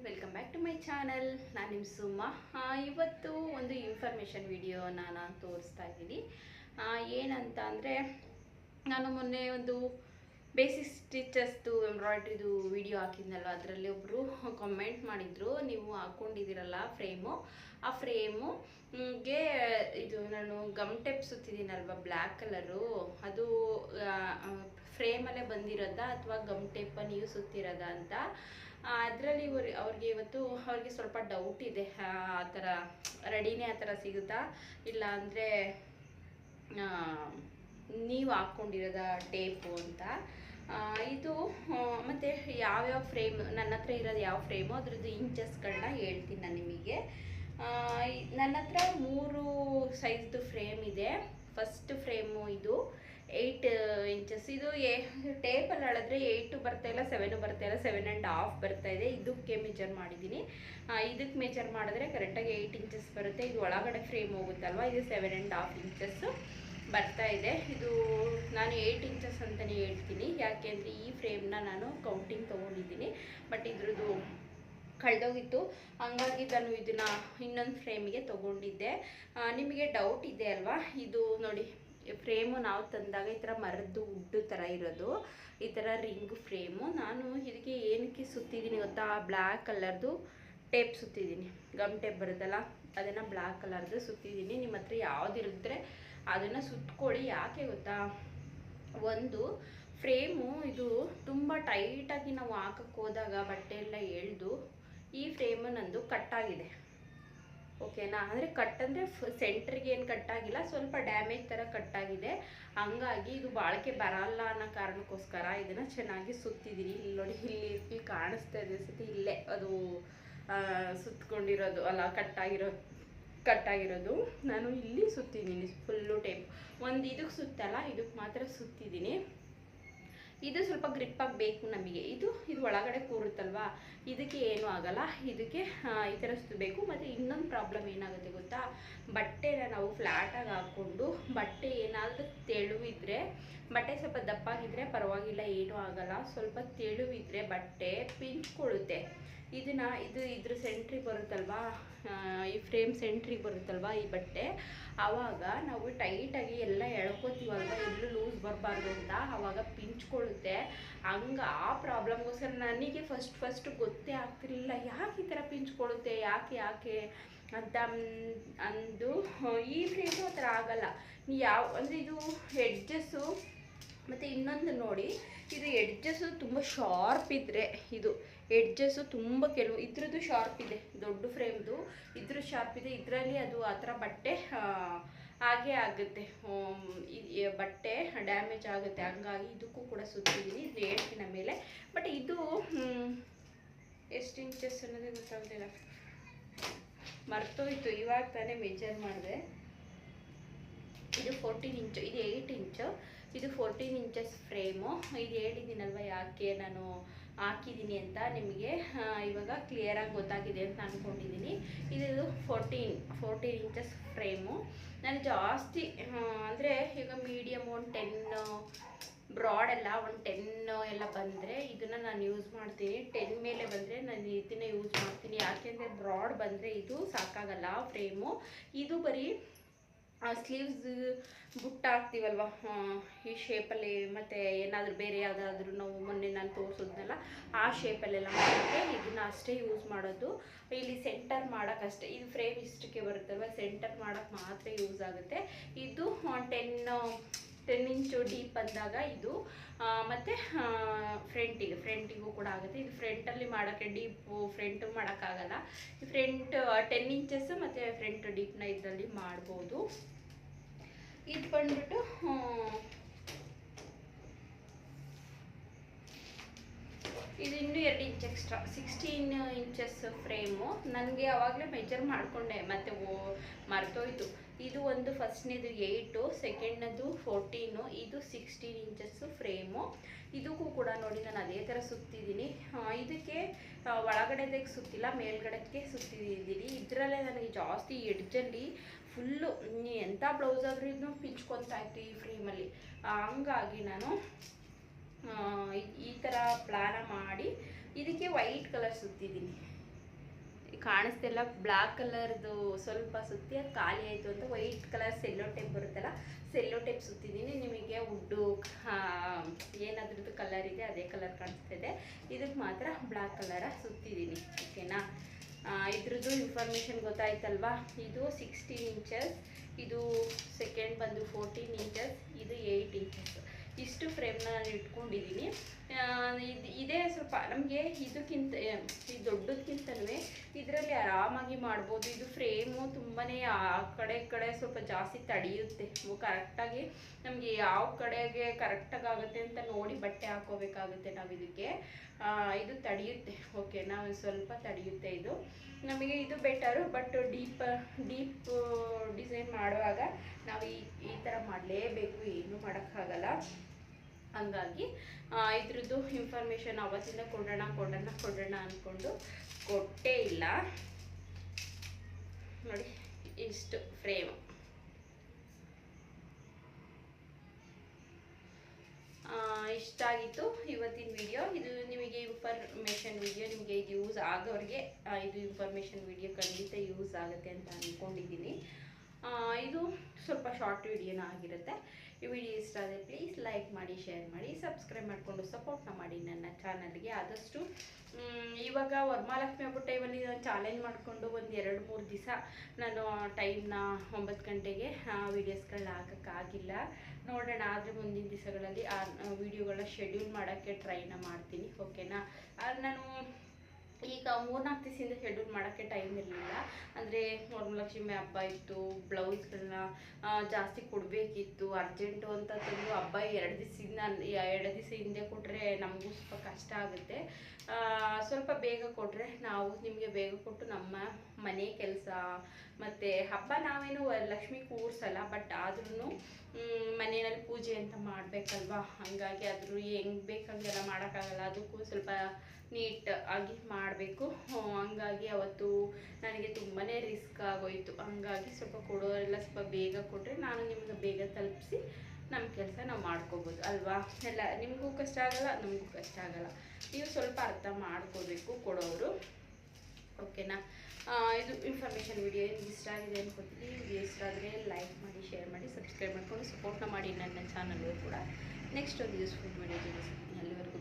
Welcome back to my channel. ನಾನು ನಿಮ್ಮ ಸುಮ್ಮ. ಇವತ್ತು ಒಂದು ಇನ್ಫಾರ್ಮೇಷನ್ ವಿಡಿಯೋನ ನಾನು ತೋರಿಸ್ತಾ ಇದ್ದೀನಿ. ಏನಂತ ಅಂದರೆ, ನಾನು ಮೊನ್ನೆ ಒಂದು ಬೇಸಿಕ್ ಸ್ಟಿಚಸ್ದು ಎಂಬ್ರಾಯ್ಡ್ರಿದು ವಿಡಿಯೋ ಹಾಕಿದ್ನಲ್ವ, ಅದರಲ್ಲಿ ಒಬ್ಬರು ಕಮೆಂಟ್ ಮಾಡಿದರು, ನೀವು ಹಾಕ್ಕೊಂಡಿದ್ದೀರಲ್ಲ ಫ್ರೇಮು, ಆ ಫ್ರೇಮುಗೆ ಇದು ನಾನು ಗಮ್ ಟೇಪ್ ಸುತ್ತಿದ್ದೀನಲ್ವ ಬ್ಲ್ಯಾಕ್ ಕಲರು, ಅದು ಫ್ರೇಮಲ್ಲೇ ಬಂದಿರೋದಾ ಅಥವಾ ಗಮ್ ಟೇಪ ನೀವು ಸುತ್ತಿರೋದಾ ಅಂತ. ಅದರಲ್ಲಿ ಅವ್ರಿಗೆ ಅವ್ರಿಗೆ ಸ್ವಲ್ಪ ಡೌಟ್ ಇದೆ, ಆ ಥರ ರೆಡಿನೇ ಆ ಥರ ಸಿಗುತ್ತಾ, ಇಲ್ಲ ಅಂದರೆ ನೀವು ಹಾಕ್ಕೊಂಡಿರೋದ ಟೇಪು ಅಂತ. ಇದು ಮತ್ತು ಯಾವ್ಯಾವ ಫ್ರೇಮ್ ನನ್ನ ಹತ್ರ ಇರೋದು, ಯಾವ ಫ್ರೇಮು ಅದ್ರದ್ದು ಇಂಚಸ್ಗಳನ್ನ ಹೇಳ್ತೀನಿ ನಾನು ನಿಮಗೆ. ನನ್ನ ಹತ್ರ 3 ಸೈಜ್ದು ಫ್ರೇಮ್ ಇದೆ. ಫಸ್ಟ್ ಫ್ರೇಮು ಇದು 8 ಇಂಚಸ್. ಇದು ಟೇಪಲ್ಲಿ ಹೇಳಿದ್ರೆ 8 ಬರ್ತಾಯಿಲ್ಲ, 7 ಬರ್ತಾಯಿಲ್ಲ, 7.5 ಬರ್ತಾಯಿದೆ. ಇದಕ್ಕೆ ಮೆಜರ್ ಮಾಡಿದ್ದೀನಿ. ಇದಕ್ಕೆ ಮೆಜರ್ ಮಾಡಿದ್ರೆ ಕರೆಕ್ಟಾಗಿ 8 ಇಂಚಸ್ ಬರುತ್ತೆ. ಇದು ಒಳಗಡೆ ಫ್ರೇಮ್ ಹೋಗುತ್ತಲ್ವ, ಇದು 7.5 ಇಂಚಸ್ಸು ಬರ್ತಾ ಇದೆ. ಇದು ನಾನು 8 ಇಂಚಸ್ ಅಂತಲೇ ಹೇಳ್ತೀನಿ, ಯಾಕೆ ಅಂದರೆ ಈ ಫ್ರೇಮ್ನ ನಾನು ಕೌಂಟಿಂಗ್ ತೊಗೊಂಡಿದ್ದೀನಿ, ಬಟ್ ಇದ್ರದ್ದು ಕಳೆದೋಗಿತ್ತು, ಹಂಗಾಗಿ ನಾನು ಇದನ್ನು ಇನ್ನೊಂದು ಫ್ರೇಮಿಗೆ ತೊಗೊಂಡಿದ್ದೆ. ನಿಮಗೆ ಡೌಟ್ ಇದೆ ಅಲ್ವಾ, ಇದು ನೋಡಿ ಫ್ರೇಮು ನಾವು ತಂದಾಗ ಈ ಥರ ಮರದ್ದು ವುಡ್ ಥರ ಇರೋದು, ಈ ಥರ ರಿಂಗ್ ಫ್ರೇಮು. ನಾನು ಇದಕ್ಕೆ ಏನಕ್ಕೆ ಸುತ್ತಿದ್ದೀನಿ ಗೊತ್ತಾ, ಬ್ಲ್ಯಾಕ್ ಕಲರ್ದು ಟೇಪ್ ಸುತ್ತಿದ್ದೀನಿ, ಗಮ್ ಟೇಪ್ ಬರುತ್ತಲ್ಲ ಅದನ್ನು ಬ್ಲ್ಯಾಕ್ ಕಲರ್ದು ಸುತ್ತಿದ್ದೀನಿ. ನಿಮ್ಮ ಹತ್ರ ಯಾವುದಿರಿದ್ರೆ ಅದನ್ನು ಸುತ್ಕೊಳ್ಳಿ. ಯಾಕೆ ಗೊತ್ತಾ, ಒಂದು ಫ್ರೇಮು ಇದು ತುಂಬ ಟೈಟಾಗಿ ನಾವು ಹಾಕಕ್ಕೆ ಹೋದಾಗ ಬಟ್ಟೆ ಎಲ್ಲ ಎಳೆದು ಈ ಫ್ರೇಮು ನಂದು ಕಟ್ಟಾಗಿದೆ, ಓಕೆನಾ. ಅಂದರೆ ಕಟ್ ಅಂದರೆ ಸೆಂಟ್ರಿಗೆ ಏನು ಕಟ್ಟಾಗಿಲ್ಲ, ಸ್ವಲ್ಪ ಡ್ಯಾಮೇಜ್ ಥರ ಕಟ್ಟಾಗಿದೆ. ಹಂಗಾಗಿ ಇದು ಬಾಳಿಕೆ ಬರಲ್ಲ ಅನ್ನೋ ಕಾರಣಕ್ಕೋಸ್ಕರ ಇದನ್ನು ಚೆನ್ನಾಗಿ ಸುತ್ತಿದ್ದೀನಿ. ಇಲ್ಲಿ ನೋಡಿ, ಇಲ್ಲಿ ಕಾಣಿಸ್ತಾ ಇದೆ ಸತಿ, ಇಲ್ಲೇ ಅದು ಸುತ್ಕೊಂಡಿರೋದು ಅಲ್ಲ, ಕಟ್ಟಾಗಿರೋದು ನಾನು ಇಲ್ಲಿ ಸುತ್ತಿದ್ದೀನಿ ಫುಲ್ಲು ಟೇಪ್. ಒಂದು ಇದಕ್ಕೆ ಸುತ್ತಲ್ಲ, ಇದಕ್ಕೆ ಮಾತ್ರ ಸುತ್ತಿದ್ದೀನಿ. ಇದು ಸ್ವಲ್ಪ ಗ್ರಿಪ್ಪಾಗಿ ಬೇಕು ನಮಗೆ. ಇದು ಒಳಗಡೆ ಕೂರುತ್ತಲ್ವ, ಇದಕ್ಕೆ ಏನೂ ಆಗಲ್ಲ, ಇದಕ್ಕೆ ಈ ಥರ ಸುತ್ತಬೇಕು. ಮತ್ತು ಇನ್ನೊಂದು ಪ್ರಾಬ್ಲಮ್ ಏನಾಗುತ್ತೆ ಗೊತ್ತಾ, ಬಟ್ಟೆನ ನಾವು ಫ್ಲ್ಯಾಟಾಗಿ ಹಾಕ್ಕೊಂಡು ಬಟ್ಟೆ ಏನಾದರೂ ತೆಳುವಿದ್ರೆ, ಬಟ್ಟೆ ಸ್ವಲ್ಪ ದಪ್ಪಾಗಿದ್ದರೆ ಪರವಾಗಿಲ್ಲ, ಏನೂ ಆಗಲ್ಲ. ಸ್ವಲ್ಪ ತೆಳುವಿದ್ರೆ ಬಟ್ಟೆ ಪಿಂಚ್ಕೊಳ್ಳುತ್ತೆ. ಇದ್ರ ಸೆಂಟ್ರಿಗೆ ಬರುತ್ತಲ್ವಾ, ಈ ಫ್ರೇಮ್ ಸೆಂಟ್ರಿಗೆ ಬರುತ್ತಲ್ವ ಈ ಬಟ್ಟೆ, ಆವಾಗ ನಾವು ಟೈಟಾಗಿ ಎಲ್ಲ ಎಳ್ಕೊತೀವಲ್ವ, ಎಲ್ಲೂ ಲೂಸ್ ಬರಬಾರ್ದು ಅಂತ, ಆವಾಗ ಪಿಂಚ್ಕೊಳ್ಳುತ್ತೆ. ಆ ಪ್ರಾಬ್ಲಮ್ಗೋಸ್ಕರ ನನಗೆ ಫಸ್ಟ್ ಗೊತ್ತೇ ಆಗ್ತಿರಲಿಲ್ಲ, ಯಾಕೆ ಈ ಥರ ಪಿಂಚ್ಕೊಳ್ಳುತ್ತೆ, ಯಾಕೆ ಅಂತ ಅಂದು. ಈ ಫ್ರೇಮು ಆ ಥರ ಆಗಲ್ಲ. ಅಂದರೆ ಇದು ಎಡ್ಜಸ್ಸು, ಮತ್ತು ಇನ್ನೊಂದು ನೋಡಿ, ಇದು ಎಡ್ಜಸ್ಸು ತುಂಬ ಶಾರ್ಪ್ ಇದ್ದರೆ, ಇದು ಎಡ್ಜಸ್ಸು ತುಂಬ ಇದ್ರದ್ದು ಶಾರ್ಪ್ ಇದೆ, ದೊಡ್ಡ ಫ್ರೇಮ್ದು ಇದ್ರ ಶಾರ್ಪ್ ಇದೆ, ಇದರಲ್ಲಿ ಅದು ಆ ಥರ ಬಟ್ಟೆ ಹಾಗೆ ಆಗುತ್ತೆ, ಬಟ್ಟೆ ಡ್ಯಾಮೇಜ್ ಆಗುತ್ತೆ. ಹಂಗಾಗಿ ಇದಕ್ಕೂ ಕೂಡ ಸುತ್ತಿದ್ದೀನಿ, ಇದು ಹೇಳ್ತೀನಿ ಮೇಲೆ. ಬಟ್ ಇದು ಎಷ್ಟು ಇಂಚಸ್ ಅನ್ನೋದೇ ಗೊತ್ತಾಗ್ತಿಲ್ಲ, ಮರ್ತೋಯ್ತು, ಇವಾಗ ತಾನೇ ಮೆಜರ್ ಮಾಡಿದೆ. ಇದು 14 ಇಂಚು, ಇದು 8 ಇಂಚು, ಇದು 14 ಇಂಚಸ್ ಫ್ರೇಮು. ಇದು ಹೇಳಿದ್ದೀನಲ್ವ ಯಾಕೆ ನಾನು ಹಾಕಿದ್ದೀನಿ ಅಂತ, ನಿಮಗೆ ಇವಾಗ ಕ್ಲಿಯರಾಗಿ ಗೊತ್ತಾಗಿದೆ ಅಂತ ಅಂದ್ಕೊಂಡಿದ್ದೀನಿ. ಇದು 14 ಇಂಚಸ್ ಫ್ರೇಮು. ನಾನು ಜಾಸ್ತಿ ಅಂದರೆ ಈಗ ಮೀಡಿಯಮ್ ಒಂದು 10, ಬ್ರಾಡೆಲ್ಲ ಒಂದು 10 ಎಲ್ಲ ಬಂದರೆ ಇದನ್ನು ನಾನು ಯೂಸ್ ಮಾಡ್ತೀನಿ. 10 ಮೇಲೆ ಬಂದರೆ ನಾನು ಇದನ್ನು ಯೂಸ್ ಮಾಡ್ತೀನಿ. ಯಾಕೆಂದರೆ ಬ್ರಾಡ್ ಬಂದರೆ ಇದು ಸಾಕಾಗಲ್ಲ ಫ್ರೇಮು. ಇದು ಬರೀ ಸ್ಲೀವ್ಸ್ ಬುಟ್ಟ ಹಾಕ್ತೀವಲ್ವ ಈ ಶೇಪಲ್ಲಿ, ಮತ್ತು ಏನಾದರೂ ಬೇರೆ ಯಾವುದಾದ್ರೂ ನಾವು ಮೊನ್ನೆ ನಾನು ತೋರಿಸಿದ್ನಲ್ಲ ಆ ಶೇಪಲ್ಲೆಲ್ಲ ಮಾಡೋಕ್ಕೆ ಇದನ್ನು ಅಷ್ಟೇ ಯೂಸ್ ಮಾಡೋದು. ಇಲ್ಲಿ ಸೆಂಟರ್ ಮಾಡೋಕ್ಕಷ್ಟೇ, ಇದು ಫ್ರೇಮ್ ಇಷ್ಟಕ್ಕೆ ಬರುತ್ತಲ್ವ, ಸೆಂಟರ್ ಮಾಡೋಕ್ಕೆ ಮಾತ್ರ ಯೂಸ್ ಆಗುತ್ತೆ. ಇದು 10 ಇಂಚು ಡೀಪ್ ಅಂದಾಗ ಇದು, ಮತ್ತು ಫ್ರಂಟಿಗೂ ಕೂಡ ಆಗುತ್ತೆ. ಇದು ಫ್ರಂಟಲ್ಲಿ ಮಾಡೋಕ್ಕೆ, ಡೀಪು ಫ್ರಂಟು ಮಾಡೋಕ್ಕಾಗಲ್ಲ. ಫ್ರಂಟ್ 10 ಇಂಚಸ್ಸು ಮತ್ತು ಫ್ರಂಟ್ ಡೀಪ್ನ ಇದರಲ್ಲಿ ಮಾಡ್ಬೋದು. ಇದು ಬಂದ್ಬಿಟ್ಟು ಇದು ಇನ್ನೂ 2 ಇಂಚ್ ಎಕ್ಸ್ಟ್ರಾ, 16 ಇಂಚಸ್ ಫ್ರೇಮು. ನನಗೆ ಆವಾಗಲೇ ಮೆಜರ್ ಮಾಡಿಕೊಂಡೆ, ಮತ್ತು ಮರ್ತೋಯ್ತು. ಇದು ಒಂದು ಫಸ್ಟ್ನೇದು 8, ಸೆಕೆಂಡ್ನದು 14, ಇದು 16 ಇಂಚಸ್ಸು ಫ್ರೇಮು. ಇದಕ್ಕೂ ಕೂಡ ನೋಡಿ ನಾನು ಅದೇ ಥರ ಸುತ್ತಿದ್ದೀನಿ. ಇದಕ್ಕೆ ಒಳಗಡೆದಕ್ಕೆ ಸುತ್ತಿಲ್ಲ, ಮೇಲ್ಗಡೆಗೆ ಸುತ್ತಿದ್ದೀನಿ. ಇದರಲ್ಲೇ ನನಗೆ ಜಾಸ್ತಿ ಎಡ್ಜಲ್ಲಿ ಫುಲ್ಲು ಎಂಥ ಬ್ಲೌಸ್ ಆದ್ರೂ ಇದನ್ನು ಪಿಂಚ್ಕೊತಾ ಇತ್ತು ಈ ಫ್ರೇಮಲ್ಲಿ. ಹಂಗಾಗಿ ನಾನು ಈ ಥರ ಪ್ಲಾನ ಮಾಡಿ ಇದಕ್ಕೆ ವೈಟ್ ಕಲರ್ ಸುತ್ತಿದ್ದೀನಿ. ಕಾಣಿಸ್ತಿಲ್ಲ, ಬ್ಲ್ಯಾಕ್ ಕಲರ್ದು ಸ್ವಲ್ಪ ಸುತ್ತಿ ಅದು ಖಾಲಿ ಆಯಿತು ಅಂತ ವೈಟ್ ಕಲರ್ ಸೆಲ್ಲೋ ಟೇಪ್ ಬರುತ್ತಲ್ಲ, ಸೆಲ್ಲೋ ಟೇಪ್ ಸುತ್ತಿದ್ದೀನಿ. ನಿಮಗೆ ವುಡ್ಡು ಏನಾದ್ರದ್ದು ಕಲರ್ ಇದೆ ಅದೇ ಕಲರ್ ಕಾಣಿಸ್ತಿದೆ. ಇದಕ್ಕೆ ಮಾತ್ರ ಬ್ಲ್ಯಾಕ್ ಕಲರ ಸುತ್ತಿದ್ದೀನಿ. ಓಕೆನಾ, ಇದ್ರದ್ದು ಇನ್ಫಾರ್ಮೇಷನ್ ಗೊತ್ತಾಯ್ತಲ್ವಾ. ಇದು 16 ಇಂಚಸ್, ಇದು ಸೆಕೆಂಡ್ ಬಂದು 14 ಇಂಚಸ್, ಇದು 8 ಇಂಚಸ್. ಇಷ್ಟು ಫ್ರೇಮ್ನ ನಾನು ಇಟ್ಕೊಂಡಿದ್ದೀನಿ. ಇದೇ ಸ್ವಲ್ಪ ನಮಗೆ ಇದಕ್ಕಿಂತ ಈ ದೊಡ್ಡದಕ್ಕಿಂತಲೂ ಇದರಲ್ಲಿ ಆರಾಮಾಗಿ ಮಾಡ್ಬೋದು. ಇದು ಫ್ರೇಮು ತುಂಬಾ ಆ ಕಡೆ ಸ್ವಲ್ಪ ಜಾಸ್ತಿ ತಡೆಯುತ್ತೆ. ಕರೆಕ್ಟಾಗಿ ನಮಗೆ ಯಾವ ಕಡೆಗೆ ಕರೆಕ್ಟಾಗಿ ಆಗುತ್ತೆ ಅಂತ ನೋಡಿ ಬಟ್ಟೆ ಹಾಕೋಬೇಕಾಗುತ್ತೆ ನಾವು. ಇದಕ್ಕೆ ಇದು ತಡೆಯುತ್ತೆ. ಓಕೆನಾ, ಒಂದು ಸ್ವಲ್ಪ ತಡೆಯುತ್ತೆ ಇದು. ನಮಗೆ ಇದು ಬೆಟರು. ಬಟ್ ಡೀಪ್ ಡಿಸೈನ್ ಮಾಡುವಾಗ ನಾವು ಈ ಥರ ಮಾಡಲೇಬೇಕು, ಏನೂ ಮಾಡೋಕ್ಕಾಗಲ್ಲ. ಹಂಗಾಗಿ ಇದ್ರದ್ದು ಇನ್ಫಾರ್ಮೇಷನ್ ಅವತ್ತಿಂದ ಕೊಡೋಣ ಅಂದ್ಕೊಂಡು ಕೊಟ್ಟೇ ಇಲ್ಲ. ನೋಡಿ ಇಷ್ಟು ಫ್ರೇಮ್. ಇಷ್ಟಾಗಿತ್ತು ಇವತ್ತಿನ ವಿಡಿಯೋ. ಇದು ನಿಮಗೆ ಇನ್ಫಾರ್ಮೇಷನ್ ವಿಡಿಯೋ, ನಿಮಗೆ ಇದು ಯೂಸ್ ಆಗೋರಿಗೆ ಇದು ಇನ್ಫಾರ್ಮೇಷನ್ ವಿಡಿಯೋ ಖಂಡಿತ ಯೂಸ್ ಆಗುತ್ತೆ ಅಂತ ಅಂದ್ಕೊಂಡಿದ್ದೀನಿ. ಇದು ಸ್ವಲ್ಪ ಶಾರ್ಟ್ ವಿಡಿಯೋನ ಆಗಿರುತ್ತೆ. ಈ ವಿಡಿಯೋ ಇಷ್ಟ ಆದರೆ ಪ್ಲೀಸ್ ಲೈಕ್ ಮಾಡಿ, ಶೇರ್ ಮಾಡಿ, ಸಬ್ಸ್ಕ್ರೈಬ್ ಮಾಡಿಕೊಂಡು ಸಪೋರ್ಟ್ನ ಮಾಡಿ ನನ್ನ ಚಾನಲ್ಗೆ. ಆದಷ್ಟು ಇವಾಗ ವರಮಹಾಲಕ್ಷ್ಮಿ ಹಬ್ಬದ ಟೈಮಲ್ಲಿ ನಾನು ಚಾಲೆಂಜ್ ಮಾಡಿಕೊಂಡು ಒಂದು 2-3 ದಿವಸ ನಾನು ಟೈಮ್ನ 9 ಗಂಟೆಗೆ ವೀಡಿಯೋಸ್ಗಳನ್ನ ಹಾಕೋಕ್ಕಾಗಿಲ್ಲ. ನೋಡೋಣ, ಆದರೆ ಮುಂದಿನ ದಿವಸಗಳಲ್ಲಿ ಆ ವಿಡಿಯೋಗಳನ್ನ ಶೆಡ್ಯೂಲ್ ಮಾಡೋಕ್ಕೆ ಟ್ರೈನ ಮಾಡ್ತೀನಿ. ಓಕೆನಾ, ನಾನು ಈಗ 3-4 ದಿವಸದಿಂದ ಶೆಡ್ಯೂಲ್ ಮಾಡೋಕ್ಕೆ ಟೈಮ್ ಇರಲಿಲ್ಲ. ಅಂದರೆ ವರಮಹಾಲಕ್ಷ್ಮಿ ಹಬ್ಬ ಇತ್ತು, ಬ್ಲೌಸ್ಗಳನ್ನ ಜಾಸ್ತಿ ಕೊಡಬೇಕಿತ್ತು, ಅರ್ಜೆಂಟು ಅಂತ ತಂದು ಹಬ್ಬ 2 ದಿವಸ ಹಿಂದೆ ಕೊಟ್ಟರೆ ನಮಗೂ ಸ್ವಲ್ಪ ಕಷ್ಟ ಆಗುತ್ತೆ. ಸ್ವಲ್ಪ ಬೇಗ ಕೊಟ್ಟರೆ ನಾವು ನಿಮಗೆ ಬೇಗ ಕೊಟ್ಟು ನಮ್ಮ ಮನೆ ಕೆಲಸ ಮತ್ತು ಹಬ್ಬ ನಾವೇನು ಲಕ್ಷ್ಮಿ ಕೂರಿಸಲ್ಲ, ಬಟ್ ಆದ್ರೂ ಮನೆಯಲ್ಲಿ ಪೂಜೆ ಅಂತ ಮಾಡಬೇಕಲ್ವಾ. ಹಾಗಾಗಿ ಆದರೂ ಹೆಂಗೆ ಬೇಕಂಗೆಲ್ಲ ಮಾಡೋಕ್ಕಾಗಲ್ಲ. ಅದಕ್ಕೂ ಸ್ವಲ್ಪ ನೀಟ್ ಆಗಿ ಮಾಡಬೇಕು. ಹಂಗಾಗಿ ಅವತ್ತು ನನಗೆ ತುಂಬಾ ರಿಸ್ಕ್ ಆಗೋಯಿತು. ಹಂಗಾಗಿ ಸ್ವಲ್ಪ ಕೊಡೋರೆಲ್ಲ ಸ್ವಲ್ಪ ಬೇಗ ಕೊಟ್ಟರೆ ನಾನು ನಿಮ್ಗೆ ಬೇಗ ತಲುಪಿಸಿ ನಮ್ಮ ಕೆಲಸ ನಾವು ಮಾಡ್ಕೋಬೋದು ಅಲ್ವಾ. ಎಲ್ಲ ನಿಮಗೂ ಕಷ್ಟ ಆಗಲ್ಲ, ನಮಗೂ ಕಷ್ಟ ಆಗಲ್ಲ. ನೀವು ಸ್ವಲ್ಪ ಅರ್ಥ ಮಾಡ್ಕೋಬೇಕು ಕೊಡೋರು. ಓಕೆನಾ, ಇದು ಇನ್ಫಾರ್ಮೇಷನ್ ವಿಡಿಯೋ ಇಷ್ಟ ಆಗಿದೆ ಅನ್ಕೋತೀನಿ. ವಿಡಿಯೋ ಇಷ್ಟ ಆದರೆ ಲೈಕ್ ಮಾಡಿ, ಶೇರ್ ಮಾಡಿ, ಸಬ್ಸ್ಕ್ರೈಬ್ ಮಾಡಿಕೊಂಡು ಸಪೋರ್ಟ್ನ ಮಾಡಿ ನನ್ನ ಚಾನಲ್ಗೂ ಕೂಡ. ನೆಕ್ಸ್ಟ್ ಒಂದು ಯೂಸ್ಫುಲ್ ವಿಡಿಯೋ ಜೊತೆ ಸಿಗ್ತೀನಿ. ಅಲ್ಲಿವರೆಗೂ